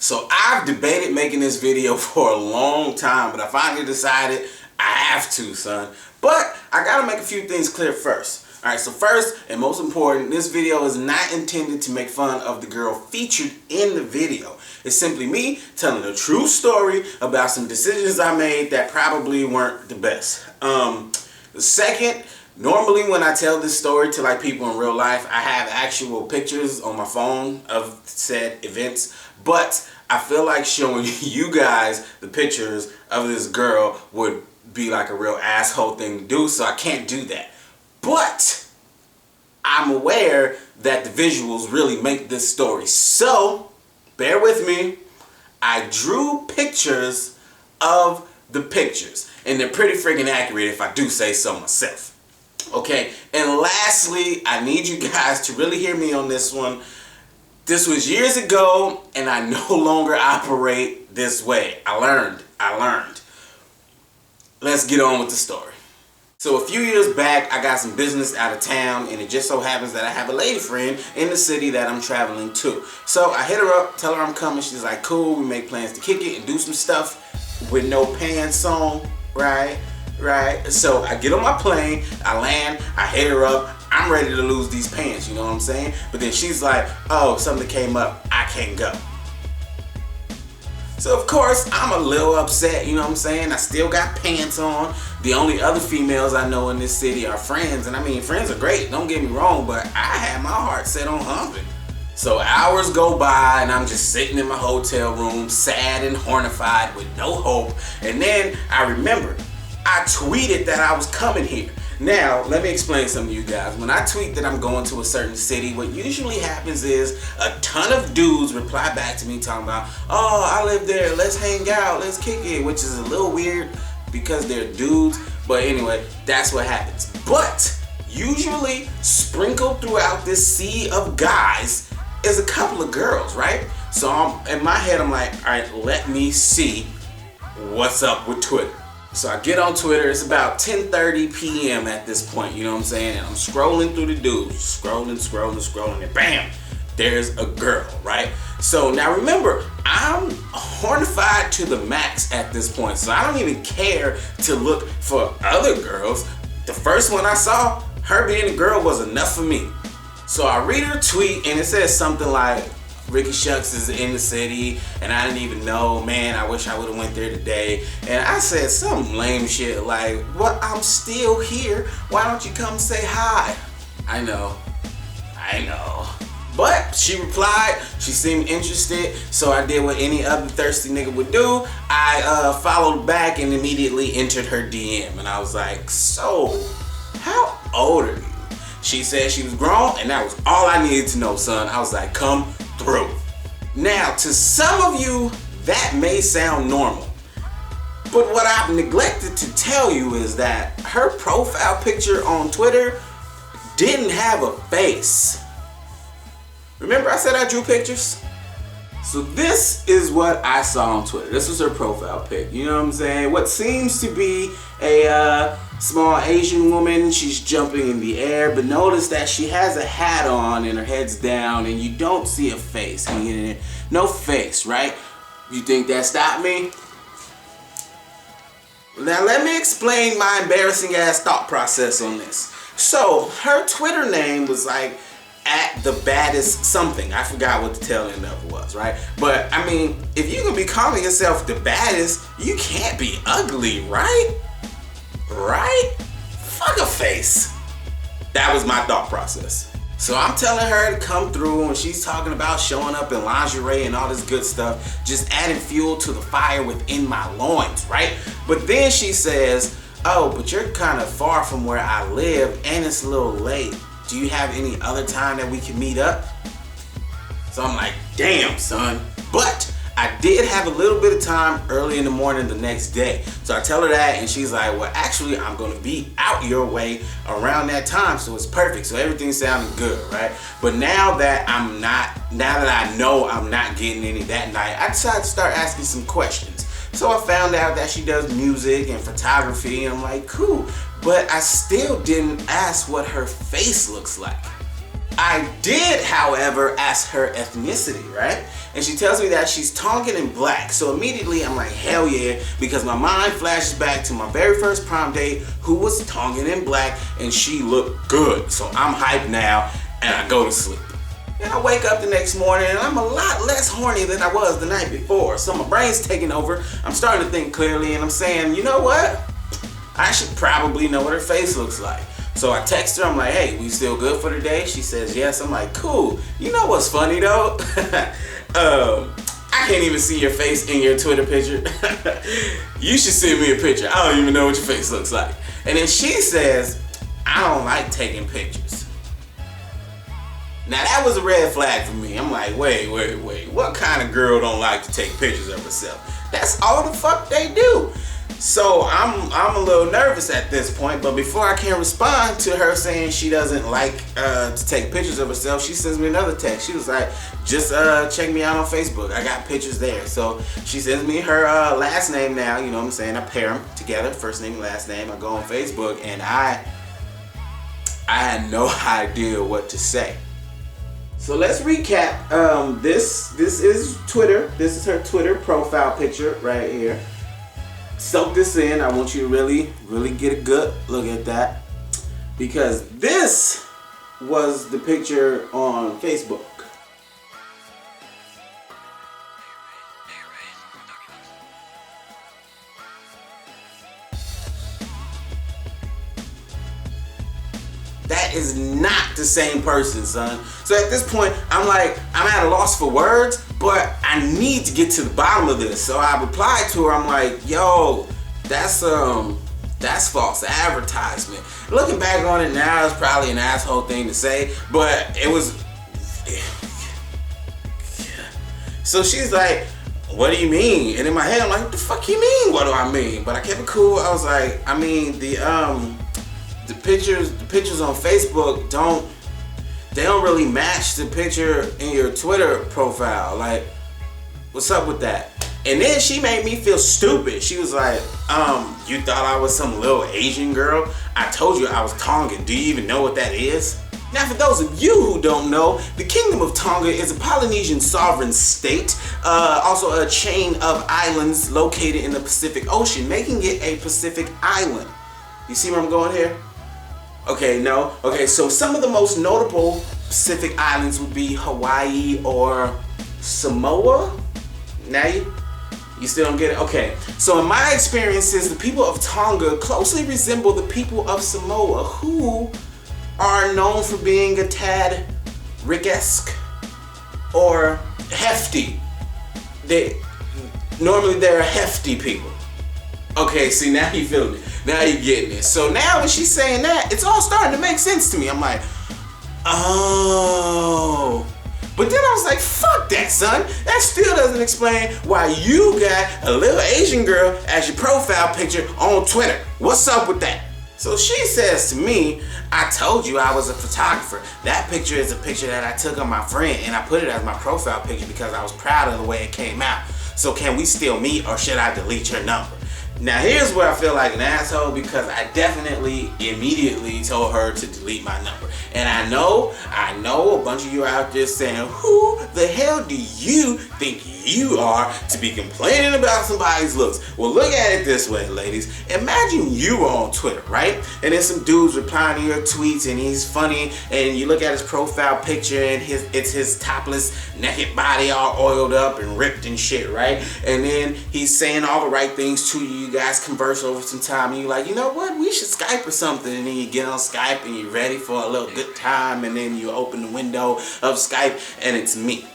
So I've debated making this video for a long time, but I finally decided I have to, son. But I gotta make a few things clear first. Alright, so first and most important, this video is not intended to make fun of the girl featured in the video. It's simply me telling a true story about some decisions I made that probably weren't the best. Second, normally when I tell this story to like people in real life, I have actual pictures on my phone of said events, but I feel like showing you guys the pictures of this girl would be like a real asshole thing to do, so I can't do that. But I'm aware that the visuals really make this story, so bear with me. I drew pictures of the pictures, and they're pretty freaking accurate if I do say so myself. Okay, and lastly, I need you guys to really hear me on this one. This was years ago, and I no longer operate this way. I learned. Let's get on with the story. So a few years back, I got some business out of town, and it just so happens that I have a lady friend in the city that I'm traveling to. So I hit her up, tell her I'm coming. She's like, cool, we make plans to kick it and do some stuff with no pants on, right? So I get on my plane, I land, I hit her up, I'm ready to lose these pants, you know what I'm saying? But then she's like, oh, something came up, I can't go. So of course, I'm a little upset, you know what I'm saying? I still got pants on. The only other females I know in this city are friends, and I mean, friends are great, don't get me wrong, but I had my heart set on humping. So hours go by, and I'm just sitting in my hotel room, sad and hornified with no hope, and then I remembered, I tweeted that I was coming here. Now, let me explain something to you guys. When I tweet that I'm going to a certain city, what usually happens is a ton of dudes reply back to me talking about, oh, I live there, let's hang out, let's kick it, which is a little weird because they're dudes. But anyway, that's what happens. But usually sprinkled throughout this sea of guys is a couple of girls, right? So in my head, I'm like, all right, let me see what's up with Twitter. So I get on Twitter, it's about 10:30 p.m. at this point, you know what I'm saying? And I'm scrolling through the dudes, scrolling, and bam, there's a girl, right? So now remember, I'm hornified to the max at this point, so I don't even care to look for other girls. The first one I saw, her being a girl was enough for me. So I read her tweet, and it says something like, iBeShucks is in the city, and I didn't even know, man, I wish I would have went there today. And I said some lame shit like, well, I'm still here, why don't you come say hi? I know. But she replied, she seemed interested, so I did what any other thirsty nigga would do. I followed back and immediately entered her DM, and I was like, so, how old are you? She said she was grown, and that was all I needed to know, son. I was like, come through. Now, to some of you, that may sound normal, but what I've neglected to tell you is that her profile picture on Twitter didn't have a face. Remember I said I drew pictures? So this is what I saw on Twitter. This was her profile pic, you know what I'm saying? What seems to be a small Asian woman. She's jumping in the air, but notice that she has a hat on and her head's down, and you don't see a face. I mean, no face, right? You think that stopped me? Now let me explain my embarrassing ass thought process on this. So her Twitter name was like @thebaddest something. I forgot what the tail end of it was, right? But I mean, if you can be calling yourself the baddest, you can't be ugly, right? Right? Fuck a face. That was my thought process. So I'm telling her to come through, and she's talking about showing up in lingerie and all this good stuff, just adding fuel to the fire within my loins, right? But then she says, oh, but you're kind of far from where I live, and it's a little late. Do you have any other time that we can meet up? So I'm like, damn, son. But I did have a little bit of time early in the morning the next day. So I tell her that, and she's like, well, actually, I'm gonna be out your way around that time, so it's perfect. So everything sounded good, right? But now that I know I'm not getting any that night, I decided to start asking some questions. So I found out that she does music and photography, and I'm like, cool. But I still didn't ask what her face looks like. I did, however, ask her ethnicity, right? And she tells me that she's Tongan and black. So immediately I'm like, hell yeah, because my mind flashes back to my very first prom date who was Tongan and black, and she looked good. So I'm hyped now, and I go to sleep. And I wake up the next morning and I'm a lot less horny than I was the night before. So my brain's taking over. I'm starting to think clearly and I'm saying, you know what? I should probably know what her face looks like. So I text her, I'm like, hey, we still good for today? She says yes. I'm like, cool. You know what's funny though? I can't even see your face in your Twitter picture. You should send me a picture. I don't even know what your face looks like. And then she says, I don't like taking pictures. Now that was a red flag for me. I'm like, wait. What kind of girl don't like to take pictures of herself? That's all the fuck they do. So I'm a little nervous at this point, but before I can respond to her saying she doesn't like to take pictures of herself, she sends me another text. She was like, just check me out on Facebook. I got pictures there. So she sends me her last name now, you know what I'm saying? I pair them together, first name, last name. I go on Facebook and I had no idea what to say. So let's recap. This is Twitter. This is her Twitter profile picture right here. Soak this in. I want you to really get a good look at that, because this was the picture on Facebook. That is not the same person, son. So at this point, I'm at a loss for words, but I need to get to the bottom of this. So I replied to her, I'm like, yo, that's false advertisement. Looking back on it now, it's probably an asshole thing to say, but it was. So she's like, what do you mean? And in my head, I'm like, what the fuck you mean? What do I mean? But I kept it cool. I was like, I mean, the pictures on Facebook don't really match the picture in your Twitter profile. Like, what's up with that? And then she made me feel stupid. She was like, you thought I was some little Asian girl? I told you I was Tongan. Do you even know what that is? Now, for those of you who don't know, the Kingdom of Tonga is a Polynesian sovereign state, also a chain of islands located in the Pacific Ocean, making it a Pacific island. You see where I'm going here? Okay, no? Okay, so some of the most notable Pacific islands would be Hawaii or Samoa. Now you still don't get it? Okay, so in my experiences, the people of Tonga closely resemble the people of Samoa, who are known for being a tad Rick-esque or hefty. Normally they're hefty people. Okay, see, now you feeling it. Now you getting it. So now when she's saying that, it's all starting to make sense to me. I'm like, oh. But then I was like, fuck that, son. That still doesn't explain why you got a little Asian girl as your profile picture on Twitter. What's up with that? So she says to me, I told you I was a photographer. That picture is a picture that I took of my friend, and I put it as my profile picture because I was proud of the way it came out. So can we still meet, or should I delete your number? Now here's where I feel like an asshole, because I definitely immediately told her to delete my number. And I know a bunch of you out there saying, who the hell do you think you are to be complaining about somebody's looks? Well, look at it this way, ladies. Imagine you were on Twitter, right? And then some dude's replying to your tweets and he's funny, and you look at his profile picture and it's his topless naked body all oiled up and ripped and shit, right? And then he's saying all the right things to you. You guys converse over some time and you're like, you know what, we should Skype or something. And then you get on Skype and you're ready for a little good time, and then you open the window of Skype and it's me.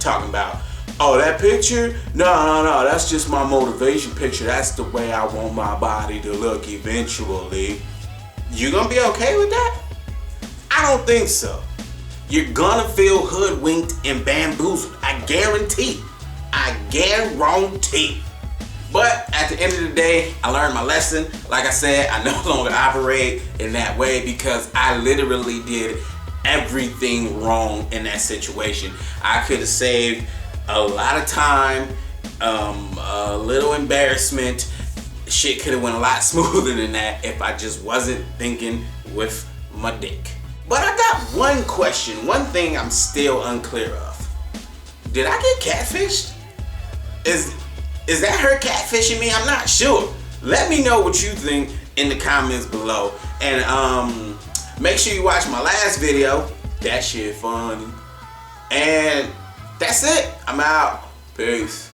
Talking about, oh, that picture? No, that's just my motivation picture. That's the way I want my body to look eventually. You gonna be okay with that? I don't think so. You're gonna feel hoodwinked and bamboozled. I guarantee. But at the end of the day, I learned my lesson. Like I said, I no longer operate in that way because I literally did everything wrong in that situation. I could have saved a lot of time, a little embarrassment. Shit could have went a lot smoother than that if I just wasn't thinking with my dick. But I got one question, one thing I'm still unclear of. Did I get catfished? Is that her catfishing me? I'm not sure. Let me know what you think in the comments below. And make sure you watch my last video. That shit funny. And that's it. I'm out. Peace.